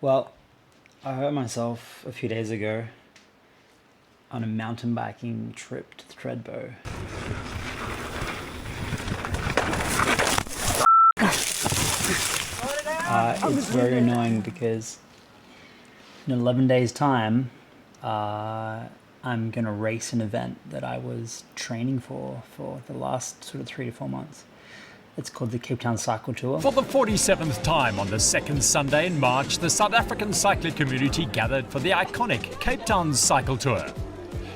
Well, I hurt myself a few days ago on a mountain biking trip to Thredbo. It's very annoying because in 11 days' time, I'm gonna race an event that I was training for the last sort of 3 to 4 months. It's called the Cape Town Cycle Tour. For the 47th time on the second Sunday in March, the South African cycling community gathered for the iconic Cape Town Cycle Tour.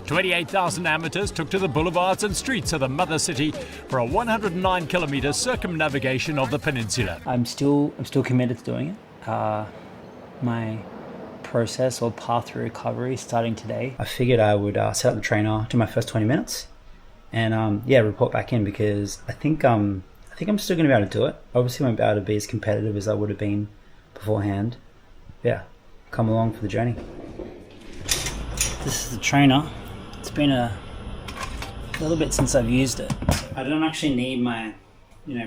28,000 amateurs took to the boulevards and streets of the mother city for a 109-kilometre circumnavigation of the peninsula. I'm still committed to doing it. My process or path through recovery starting today. I figured I would set up the trainer, do my first 20 minutes, and report back in because I think I'm still going to be able to do it. Obviously, I won't be able to be as competitive as I would have been beforehand. Yeah, come along for the journey. This is the trainer. It's been a little bit since I've used it. I don't actually need my,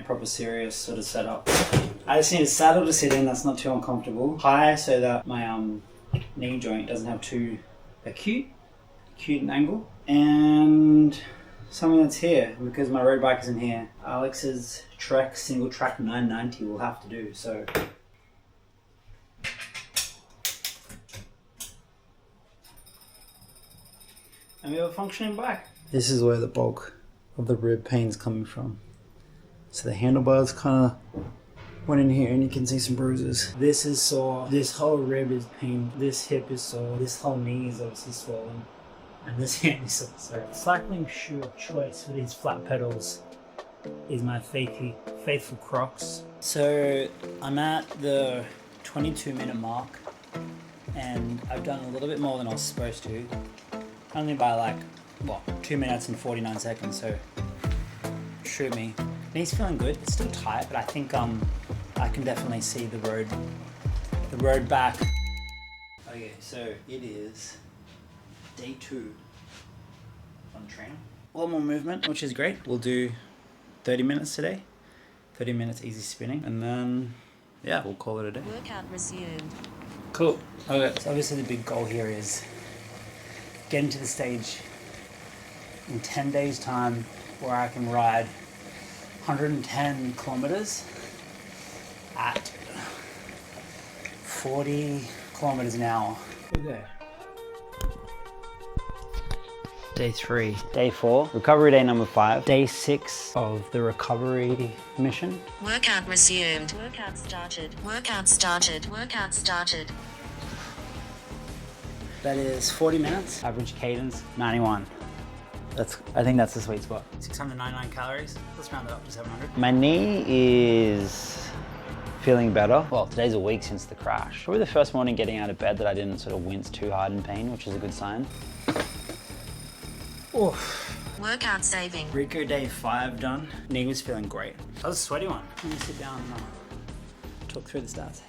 proper serious sort of setup. I just need a saddle to sit in that's not too uncomfortable. High so that my knee joint doesn't have too acute an angle. And something that's here, because my road bike is in here. Alex's Trek single track 990 will have to do, so. And we have a functioning bike. This is where the bulk of the rib pain is coming from. So the handlebars kind of went in here and you can see some bruises. This is sore, this whole rib is pain, this hip is sore, this whole knee is obviously swollen. And this hand is so cycling shoe of choice for these flat pedals is my faithful Crocs. So I'm at the 22-minute mark and I've done a little bit more than I was supposed to. Only by 2 minutes and 49 seconds, so shoot me. Knee's feeling good, it's still tight, but I think I can definitely see the road back. Okay, so it is day 2 on trainer. A lot more movement, which is great. We'll do 30 minutes today. 30 minutes easy spinning, and then, we'll call it a day. Workout resumed. Cool. Okay, so obviously the big goal here is getting to the stage in 10 days' time where I can ride 110 kilometers at 40 kilometers an hour. Okay. Day 3. Day 4. Recovery day number 5. Day 6 of the recovery mission. Workout resumed. Workout started. Workout started. Workout started. That is 40 minutes. Average cadence, 91. I think that's the sweet spot. 699 calories. Let's round it up to 700. My knee is feeling better. Well, today's a week since the crash. Probably the first morning getting out of bed that I didn't sort of wince too hard in pain, which is a good sign. Oof. Workout saving. Rico day 5 done. Knee was feeling great. That was a sweaty one. Let me sit down and talk through the stats.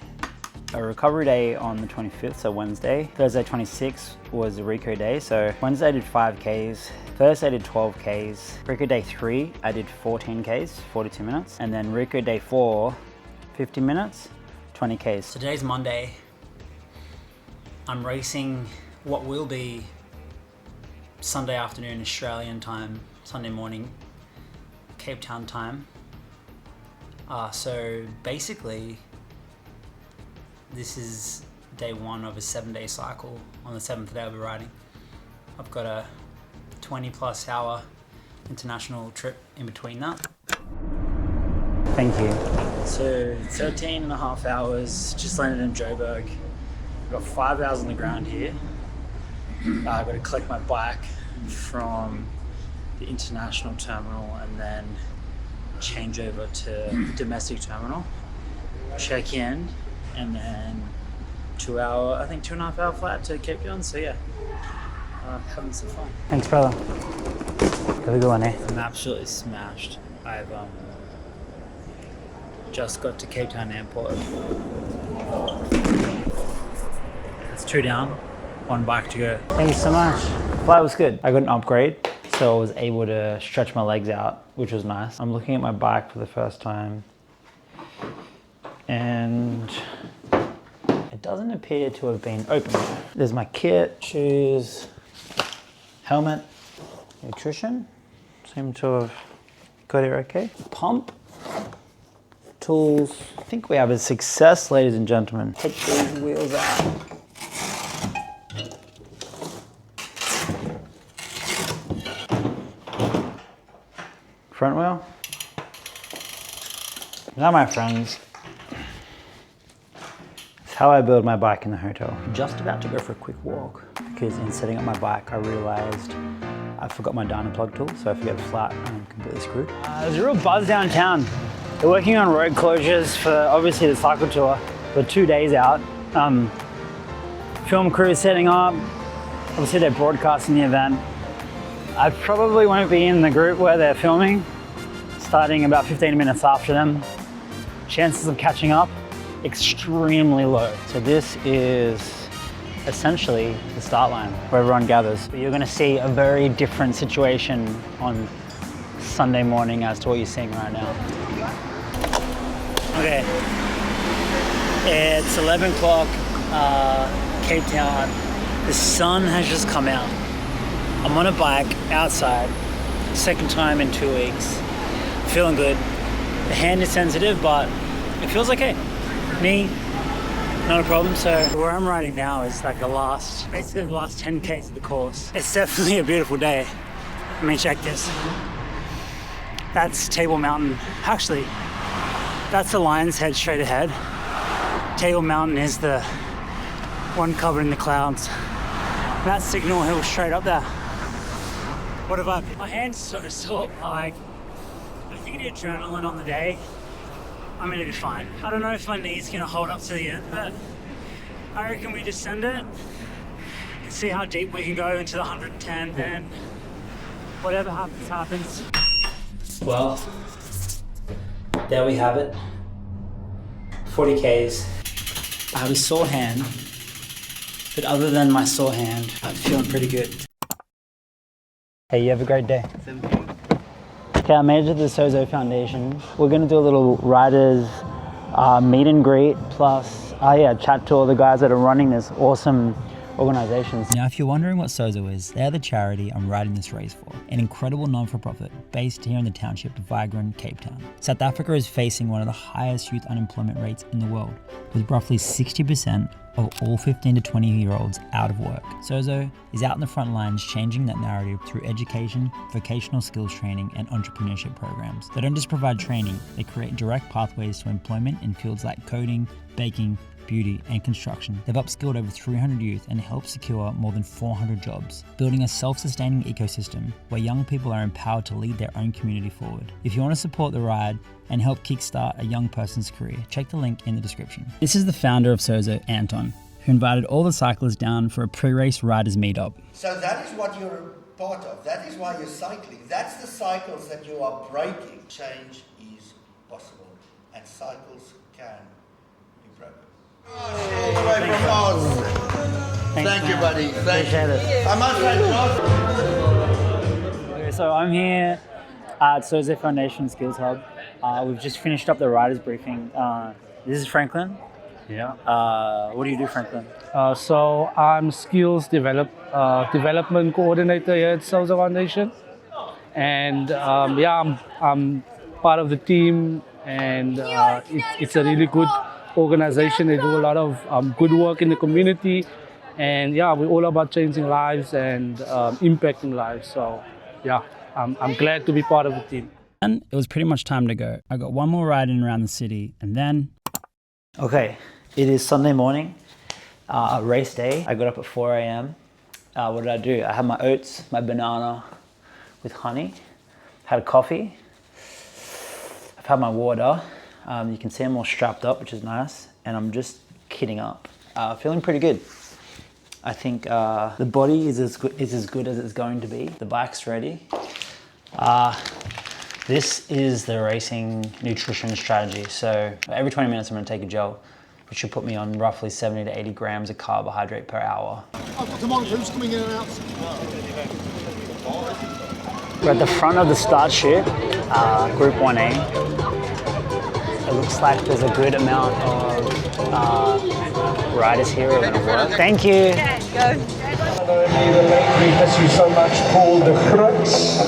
A recovery day on the 25th, so Wednesday. Thursday 26th was a Rico day, so Wednesday I did 5Ks. Thursday I did 12Ks. Rico day 3, I did 14Ks, 42 minutes. And then Rico day 4, 50 minutes, 20Ks. So today's Monday. I'm racing what will be Sunday afternoon Australian time, Sunday morning Cape Town time. So basically, this is day 1 of a 7-day cycle. On the 7th day I'll be riding. I've got a 20+ hour international trip in between that. Thank you. So 13.5 hours, just landed in Joburg. I've got 5 hours on the ground here. I've got to collect my bike from the international terminal and then change over to the domestic terminal, check in, and then 2.5 hour flight to Cape Town. So having some fun. Thanks, brother. Have a good one, eh? I'm absolutely smashed. I've just got to Cape Town Airport. It's 2 down, 1 bike to go. Thank you so much. Flight was good. I got an upgrade, so I was able to stretch my legs out, which was nice. I'm looking at my bike for the first time, and it doesn't appear to have been opened. There's my kit, shoes, helmet, nutrition. Seem to have got here okay. Pump, tools. I think we have a success, ladies and gentlemen. Take these wheels out. Front wheel. Now, my friends, it's how I build my bike in the hotel. Just about to go for a quick walk because in setting up my bike, I realized I forgot my Dyna plug tool, so if I get flat, I'm completely screwed. There's a real buzz downtown. They're working on road closures for obviously the cycle tour. We're 2 days out. Film crew is setting up. Obviously, they're broadcasting the event. I probably won't be in the group where they're filming, starting about 15 minutes after them. Chances of catching up, extremely low. So this is essentially the start line where everyone gathers. But you're gonna see a very different situation on Sunday morning as to what you're seeing right now. Okay, it's 11 o'clock, Cape Town. The sun has just come out. I'm on a bike outside, second time in 2 weeks. Feeling good. The hand is sensitive, but it feels okay. Knee, not a problem. So where I'm riding now is like basically the last 10 Ks of the course. It's definitely a beautiful day. I mean, check this. That's Table Mountain. Actually, that's the Lion's Head straight ahead. Table Mountain is the one covered in the clouds. That's Signal Hill straight up there. What about my hand's so sore? Like, I think the adrenaline on the day, I'm gonna be fine. I don't know if my knee's gonna hold up to the end, but I reckon we just send it and see how deep we can go into the 110, and whatever happens, happens. Well, there we have it. 40 Ks. I have a sore hand, but other than my sore hand, I'm feeling pretty good. Hey, you have a great day. Okay, I made it to the Sozo Foundation. We're gonna do a little riders meet and greet, plus chat to all the guys that are running this awesome organizations. Now, if you're wondering what Sozo is, they're the charity I'm riding this race for. An incredible non-for-profit based here in the township of Vigrun, Cape Town. South Africa is facing one of the highest youth unemployment rates in the world, with roughly 60% of all 15 to 20-year-olds out of work. Sozo is out in the front lines changing that narrative through education, vocational skills training, and entrepreneurship programs. They don't just provide training, they create direct pathways to employment in fields like coding, baking, beauty, and construction. They've upskilled over 300 youth and helped secure more than 400 jobs, building a self-sustaining ecosystem where young people are empowered to lead their own community forward. If you want to support the ride and help kickstart a young person's career, check the link in the description. This is the founder of Sozo, Anton, who invited all the cyclists down for a pre-race riders meetup. So that is what you're part of. That is why you're cycling. That's the cycles that you are breaking. Change is possible, and cycles can be broken. All the way from Oz. Thank you, buddy. Appreciate it. I must say, Okay, so I'm here at Sozo Foundation Skills Hub. We've just finished up the riders briefing. This is Franklin. Yeah. What do you do, Franklin? So I'm skills development coordinator here at Sozo Foundation, and I'm part of the team, and it's a really good organization. They do a lot of good work in the community, and we're all about changing lives and impacting lives. So I'm glad to be part of the team. And it was pretty much time to go. I got one more ride in around the city, and then... Okay, it is Sunday morning, race day. I got up at 4 a.m. What did I do? I had my oats, my banana with honey, had a coffee. I've had my water. You can see I'm all strapped up, which is nice, and I'm just kitting up. Feeling pretty good. I think the body is as good as it's going to be. The bike's ready. This is the racing nutrition strategy. So every 20 minutes I'm gonna take a gel, which should put me on roughly 70 to 80 grams of carbohydrate per hour. come on, who's coming in and out? We're at the front of the start chute, Group 1A. It looks like there's a good amount of riders here are going to work. Thank you. Because you so much Paul the Crux.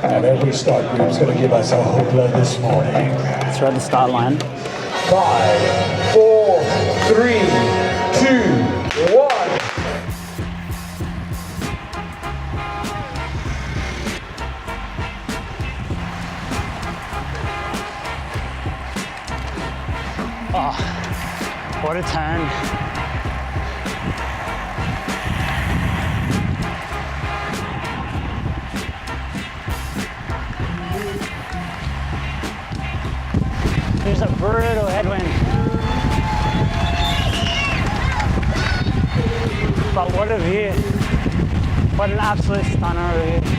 And every start group's going to give us a hoopla this morning. Let's ride the start line. 5, 4, 3, 2, 1. Oh, what a turn. There's a brutal headwind. But what a view. What an absolute stunner of a view.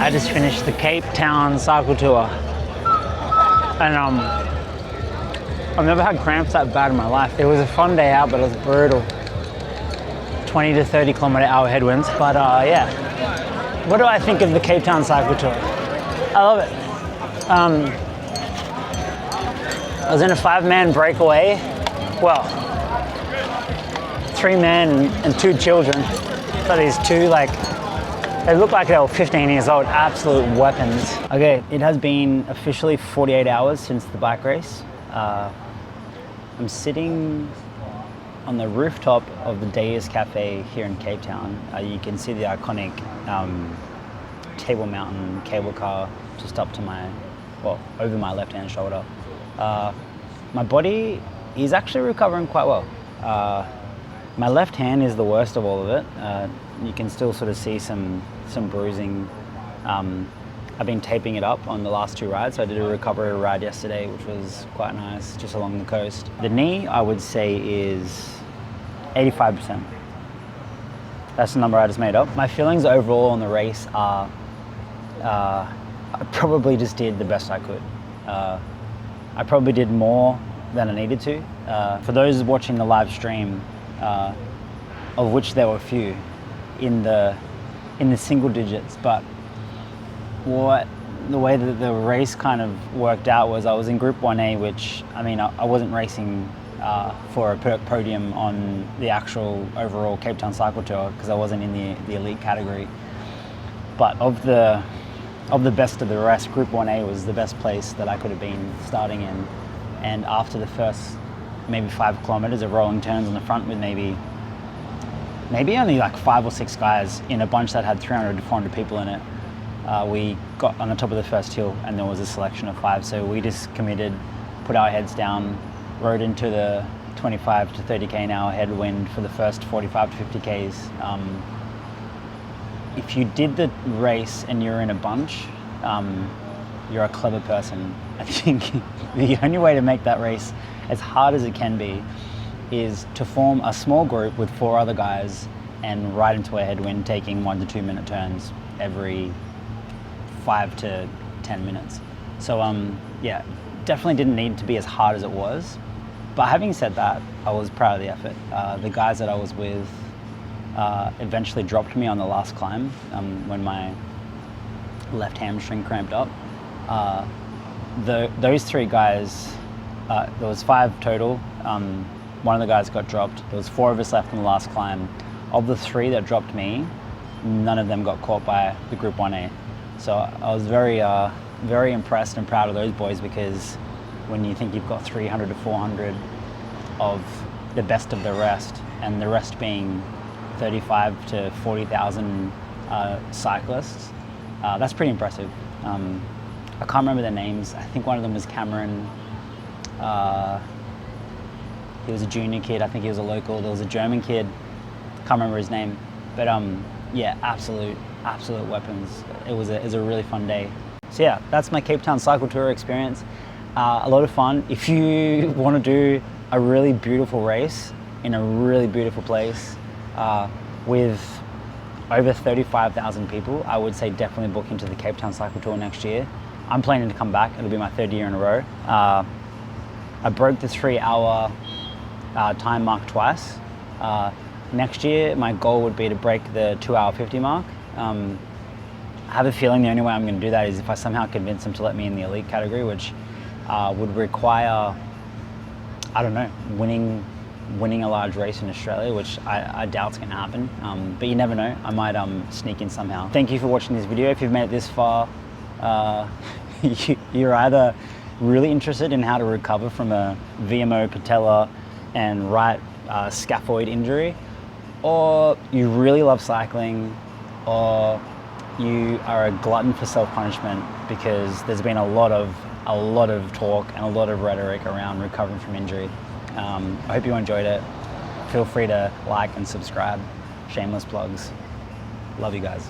I just finished the Cape Town cycle tour, and I've never had cramps that bad in my life. It was a fun day out, but it was brutal. 20 to 30 kilometer hour headwinds, but yeah. What do I think of the Cape Town cycle tour? I love it. I was in a 5-man breakaway. Well, 3 men and 2 children. So these 2, like, they look like they were 15 years old, absolute weapons. Okay, it has been officially 48 hours since the bike race. I'm sitting on the rooftop of the Deus Cafe here in Cape Town. You can see the iconic Table Mountain cable car just up to my, well, over my left-hand shoulder. My body is actually recovering quite well. My left hand is the worst of all of it. You can still sort of see some bruising. I've been taping it up on the last 2 rides. So I did a recovery ride yesterday, which was quite nice, just along the coast. The knee, I would say, is 85%. That's the number I just made up. My feelings overall on the race are, I probably just did the best I could. I probably did more than I needed to. For those watching the live stream, of which there were few in the single digits, but the way that the race kind of worked out was I was in Group 1A, which, I mean, I wasn't racing for a podium on the actual overall Cape Town Cycle Tour because I wasn't in the elite category. But of the best of the rest, Group 1A was the best place that I could have been starting in. And after the first maybe 5 kilometers of rolling turns on the front with maybe only like 5 or 6 guys in a bunch that had 300 to 400 people in it, we got on the top of the first hill and there was a selection of 5. So we just committed, put our heads down, rode into the 25 to 30k an hour headwind for the first 45 to 50ks. If you did the race and you're in a bunch, you're a clever person. I think the only way to make that race as hard as it can be is to form a small group with 4 other guys and ride into a headwind, taking 1 to 2 minute turns every 5 to 10 minutes. So yeah, definitely didn't need to be as hard as it was. But having said that, I was proud of the effort. The guys that I was with eventually dropped me on the last climb when my left hamstring cramped up. Those 3 guys, there was 5 total. One of the guys got dropped. There was 4 of us left on the last climb. Of the 3 that dropped me, none of them got caught by the Group 1A. So I was very impressed and proud of those boys, because when you think you've got 300 to 400 of the best of the rest, and the rest being 35 to 40,000 cyclists, that's pretty impressive. I can't remember their names. I think one of them was Cameron. He was a junior kid. I think he was a local. There was a German kid. Can't remember his name. But yeah, absolute weapons. It was a really fun day. So yeah, that's my Cape Town cycle tour experience. A lot of fun. If you want to do a really beautiful race in a really beautiful place with over 35,000 people, I would say definitely book into the Cape Town cycle tour next year. I'm planning to come back. It'll be my 3rd year in a row. I broke the 3-hour time mark twice. Next year, my goal would be to break the 2-hour 50 mark. I have a feeling the only way I'm going to do that is if I somehow convince them to let me in the elite category, which would require, I don't know, winning a large race in Australia, which I doubt is going to happen. But you never know, I might sneak in somehow. Thank you for watching this video. If you've made it this far, you're either really interested in how to recover from a VMO patella and right scaphoid injury, or you really love cycling, or you are a glutton for self-punishment because there's been a lot of talk and a lot of rhetoric around recovering from injury. I hope you enjoyed it. Feel free to like and subscribe. Shameless plugs. Love you guys.